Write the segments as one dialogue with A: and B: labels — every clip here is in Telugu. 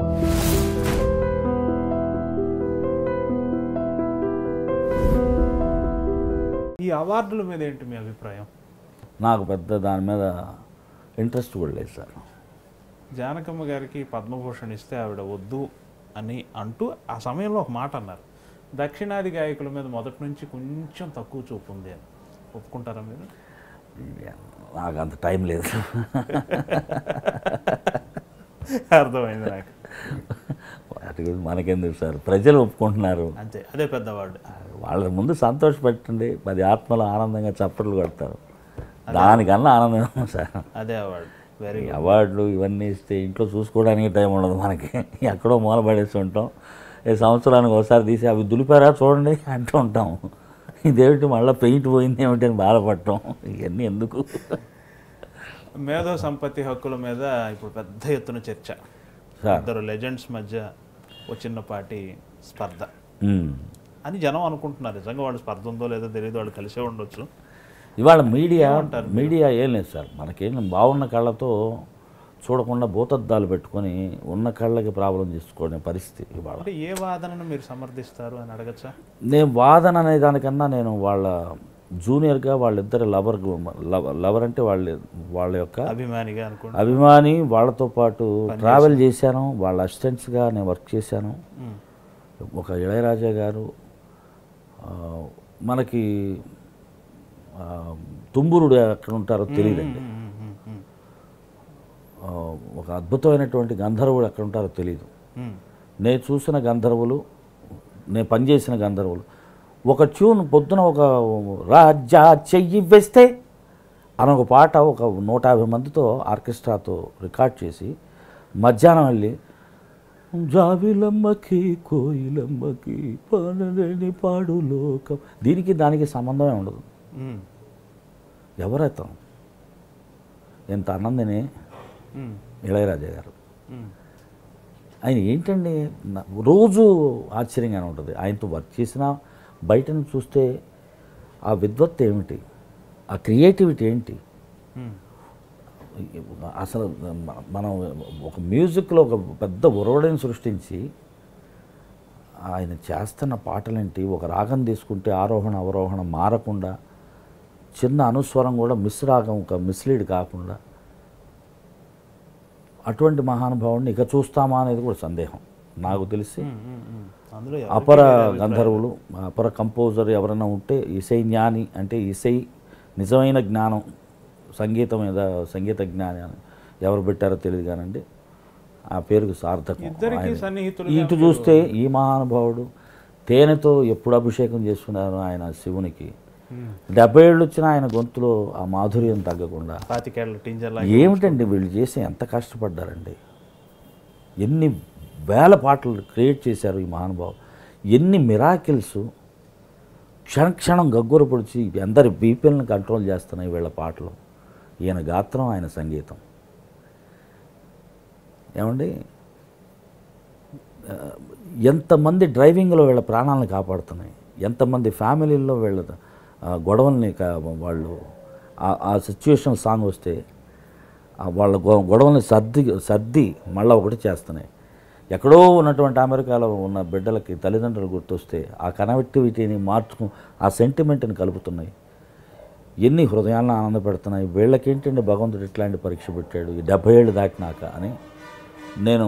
A: ఈ అవార్డుల మీద ఏంటి మీ అభిప్రాయం?
B: నాకు పెద్ద దాని మీద ఇంట్రెస్ట్ కూడా లేదు సార్.
A: జానకమ్మ గారికి పద్మభూషణ్ ఇస్తే ఆవిడ వద్దు అని అంటూ ఆ సమయంలో ఒక మాట అన్నారు, దక్షిణాది గాయకుల మీద మొదటి నుంచి కొంచెం తక్కువ చూపు ఉంది అని. ఒప్పుకుంటారా మీరు?
B: నాకు అంత టైం లేదు.
A: అర్థమైంది నాకు.
B: వాటి గురించి మనకెందుకు సార్, ప్రజలు ఒప్పుకుంటున్నారు
A: అంతే, అదే పెద్ద అవార్డు.
B: వాళ్ళ ముందు సంతోషపెట్టండి, 10 ఆత్మలు ఆనందంగా చప్పట్లు కొడతారు, దానికన్నా ఆనందం సార్.
A: అదే అవార్డు. వెరీ
B: అవార్డులు ఇవన్నీ ఇస్తే ఇంట్లో చూసుకోవడానికి టైం ఉండదు మనకి, ఎక్కడో మూలపడేసి ఉంటాం. ఈ సంవత్సరానికి ఒకసారి తీసి అవి దులిపారా చూడండి అంటూ ఉంటాం. ఇదేమిటి మళ్ళీ పెయింట్ పోయింది ఏమిటి అని బాధపడటం, ఇవన్నీ ఎందుకు?
A: మేధో సంపత్తి హక్కుల మీద ఇప్పుడు పెద్ద ఎత్తున చర్చ, ఇద్దరు లెజెండ్స్ మధ్య ఒక చిన్నపాటి స్పర్ధ అని జనం అనుకుంటున్నారు. నిజంగా వాళ్ళు స్పర్ధ ఉందో లేదో తెలియదు, వాళ్ళు కలిసే ఉండొచ్చు.
B: ఇవాళ మీడియా ఏం లేదు సార్, మనకేం బాగున్న కళ్ళతో చూడకుండా భూతద్దాలు పెట్టుకొని ఉన్న కళ్ళకి ప్రాబ్లం చేసుకోనే పరిస్థితి ఇవాళ.
A: అంటే ఏ వాదనను మీరు సమర్థిస్తారు అని అడగచ్చా?
B: నేను వాదన అనే దానికన్నా నేను జూనియర్గా వాళ్ళిద్దరు లవర్ అంటే వాళ్ళ యొక్క
A: అభిమానిగా అనుకోండి,
B: అభిమాని, వాళ్ళతో పాటు ట్రావెల్ చేశాను, వాళ్ళ అసిస్టెంట్స్గా నేను వర్క్ చేశాను. ఒక ఇళయరాజా గారు మనకి తుంబురుడు ఎక్కడ ఉంటారో తెలియదండి, ఒక అద్భుతమైనటువంటి గంధర్వుడు ఎక్కడ ఉంటారో తెలియదు. నేను చూసిన గంధర్వులు, నేను పనిచేసిన గంధర్వులు, ఒక ట్యూన్ పొద్దున ఒక రాజా చెయ్యి వేస్తే అని ఒక పాట ఒక 150 మందితో ఆర్కెస్ట్రాతో రికార్డ్ చేసి మధ్యాహ్నం వెళ్ళి జావిలమ్మకి కోయిలమ్మకి పాడలేని పాడు లోకం, దీనికి దానికి సంబంధమే ఉండదు. ఎవరైతే ఎంత ఆనందనే ఇళయరాజా గారు, ఆయన ఏంటండి రోజు ఆశ్చర్యంగానే ఉంటుంది. ఆయనతో వర్క్ చేసినా బయటను చూస్తే ఆ విద్వత్తు ఏమిటి, ఆ క్రియేటివిటీ ఏంటి, అసలు మనం ఒక మ్యూజిక్లో ఒక పెద్ద ఒరవడిని సృష్టించి ఆయన చేస్తున్న పాటలేంటి, ఒక రాగం తీసుకుంటే ఆరోహణ అవరోహణ మారకుండా, చిన్న అనుస్వరం కూడా రాగం ఒక మిస్లీడ్ కాకుండా, అటువంటి మహానుభావుడిని ఇక చూస్తామా అనేది కూడా సందేహం. నాకు తెలిసి అపర గంధర్వులు, అపర కంపోజర్ ఎవరైనా ఉంటే ఇసై జ్ఞాని, అంటే ఇసై నిజమైన జ్ఞానం, సంగీతం మీద సంగీత జ్ఞాని అని ఎవరు పెట్టారో తెలియదు కానండి, ఆ పేరుకు సార్థకం. ఇటు చూస్తే ఈ మహానుభావుడు తేనెతో ఎప్పుడు అభిషేకం చేస్తున్నారు ఆయన శివునికి, 70 ఏళ్ళు వచ్చినా ఆయన గొంతులో ఆ మాధుర్యం తగ్గకుండా. ఏమిటండి వీళ్ళు చేసి ఎంత కష్టపడ్డారండి, ఎన్ని వేల పాటలు క్రియేట్ చేశారు ఈ మహానుభావు, ఎన్ని మిరాకిల్స్, క్షణక్షణం గగ్గుర పొడిచి అందరి బీపీలను కంట్రోల్ చేస్తున్నాయి వీళ్ళ పాటలు. ఈయన గాత్రం, ఆయన సంగీతం. ఏమండి, ఎంతమంది డ్రైవింగ్లో వీళ్ళ ప్రాణాలను కాపాడుతున్నాయి, ఎంతమంది ఫ్యామిలీల్లో వీళ్ళ గొడవల్ని వాళ్ళు ఆ సిచ్యువేషన్ సాంగ్ వస్తే వాళ్ళ గొడవల్ని సర్ది మళ్ళీ ఒకటి చేస్తున్నాయి. ఎక్కడో ఉన్నటువంటి అమెరికాలో ఉన్న బిడ్డలకి తల్లిదండ్రులు గుర్తొస్తే ఆ కనెక్టివిటీని ఆ సెంటిమెంట్ని కలుపుతున్నాయి. ఎన్ని హృదయాలను ఆనందపెడుతున్నాయి. వీళ్ళకేంటంటే భగవంతుడు ఇట్లాంటి పరీక్ష పెట్టాడు ఈ 70 ఏళ్ళు దాటినాక అని నేను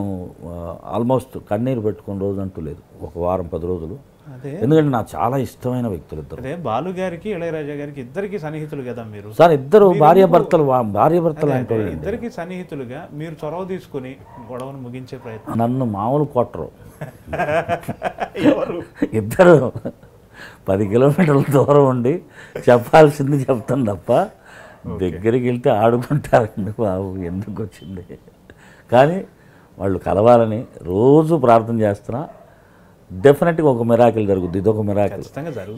B: ఆల్మోస్ట్ కన్నీరు పెట్టుకున్న రోజు అంటూ లేదు, ఒక వారం 10 రోజులు. ఎందుకంటే నాకు చాలా ఇష్టమైన వ్యక్తులు ఇద్దరు.
A: బాలు గారికి ఇళయరాజా గారికి ఇద్దరికి సన్నిహితులు కదా మీరు
B: సార్, ఇద్దరు భార్యాభర్తలు అంటే
A: ఇద్దరికి సన్నిహితులుగా మీరు చొరవ తీసుకుని గొడవను ముగించే ప్రయత్నం.
B: నన్ను మామూలు కొట్టరు ఇద్దరు 10 కిలోమీటర్ల దూరం ఉండి చెప్పాల్సింది చెప్తాను తప్ప దగ్గరికి వెళ్తే ఆడుకుంటారండి బాబు, ఎందుకు వచ్చింది. కానీ వాళ్ళు కలవాలని రోజు ప్రార్థన చేస్తున్నా, డెఫినెట్గా ఒక మిరాకిల్ జరుగుద్ది. ఇదొక మిరాకిల్,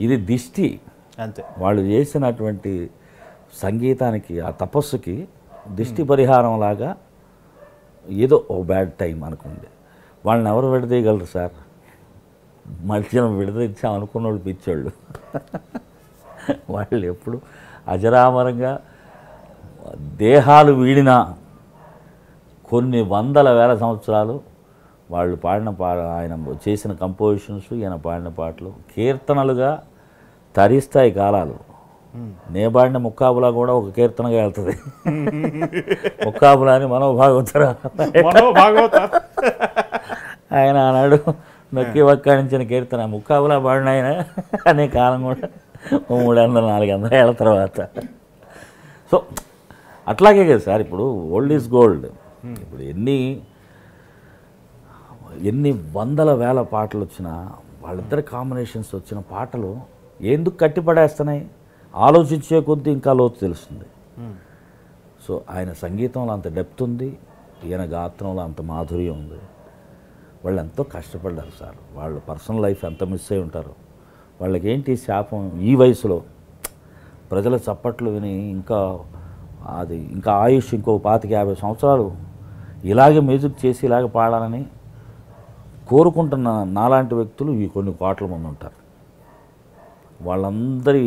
B: ఇది దిష్టి.
A: అంతే,
B: వాళ్ళు చేసినటువంటి సంగీతానికి, ఆ తపస్సుకి దిష్టి పరిహారం లాగా ఏదో ఒక బ్యాడ్ టైం అనుకోండి. వాళ్ళని ఎవరు విడదీయగలరు సార్? మధ్యలో విడదీచ్చాం అనుకున్న వాళ్ళు పిచ్చోళ్ళు. వాళ్ళు ఎప్పుడు అజరామరంగా దేహాలు వీడినా కొన్ని వందల వేల సంవత్సరాలు వాళ్ళు పాడిన ఆయన చేసిన కంపోజిషన్స్, ఈయన పాడిన పాటలు కీర్తనలుగా తరిస్తాయి కాలాలు. నే పాడిన ముక్కాబులా కూడా ఒక కీర్తనగా వెళ్తుంది. ముక్కాబులా అని మనోభాగవతరా ఆయన ఆనాడు నొక్కి వక్కాణించిన కీర్తన ముక్కాబులా పాడిన ఆయన అనే కాలం కూడా 300 400 ఏళ్ళ తర్వాత. సో అట్లాగే కదా సార్, ఇప్పుడు ఓల్డ్ ఈజ్ గోల్డ్. ఇప్పుడు ఎన్ని వందల వేల పాటలు వచ్చినా వాళ్ళిద్దరి కాంబినేషన్స్ వచ్చిన పాటలు ఎందుకు కట్టిపడేస్తున్నాయి? ఆలోచించే కొద్దీ ఇంకా లోతు తెలుస్తుంది. సో ఆయన సంగీతంలో అంత డెప్త్ ఉంది, ఈయన గాత్రంలో అంత మాధుర్యం ఉంది. వాళ్ళు ఎంతో కష్టపడ్డారు సార్. వాళ్ళ పర్సనల్ లైఫ్ ఎంత మిస్ అయి ఉంటారు. వాళ్ళకి ఏంటి శాపం, ఈ వయసులో ప్రజల చప్పట్లు విని ఇంకా ఆయుష్ ఇంకో 25-50 సంవత్సరాలు ఇలాగే మ్యూజిక్ చేసి ఇలాగే పాడాలని కోరుకుంటున్న నాలాంటి వ్యక్తులు ఈ కొన్ని కోట్ల మంది ఉంటారు. వాళ్ళందరి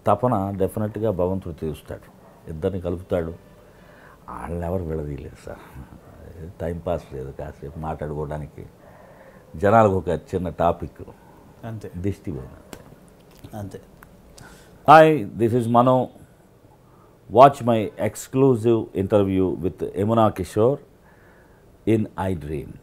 B: తపన డెఫినెట్గా భగవంతుడు తీరుస్తాడు, ఇద్దరిని కలుపుతాడు. వాళ్ళని ఎవరు విడదీయలేదు సార్. టైంపాస్ లేదు, కాసేపు మాట్లాడుకోవడానికి జనాలకు ఒక చిన్న టాపిక్
A: అంతే,
B: దిష్టి పోయిన
A: అంతే.
B: Hi, this is Mano. Watch my exclusive interview with Yamuna Kishore in I dream.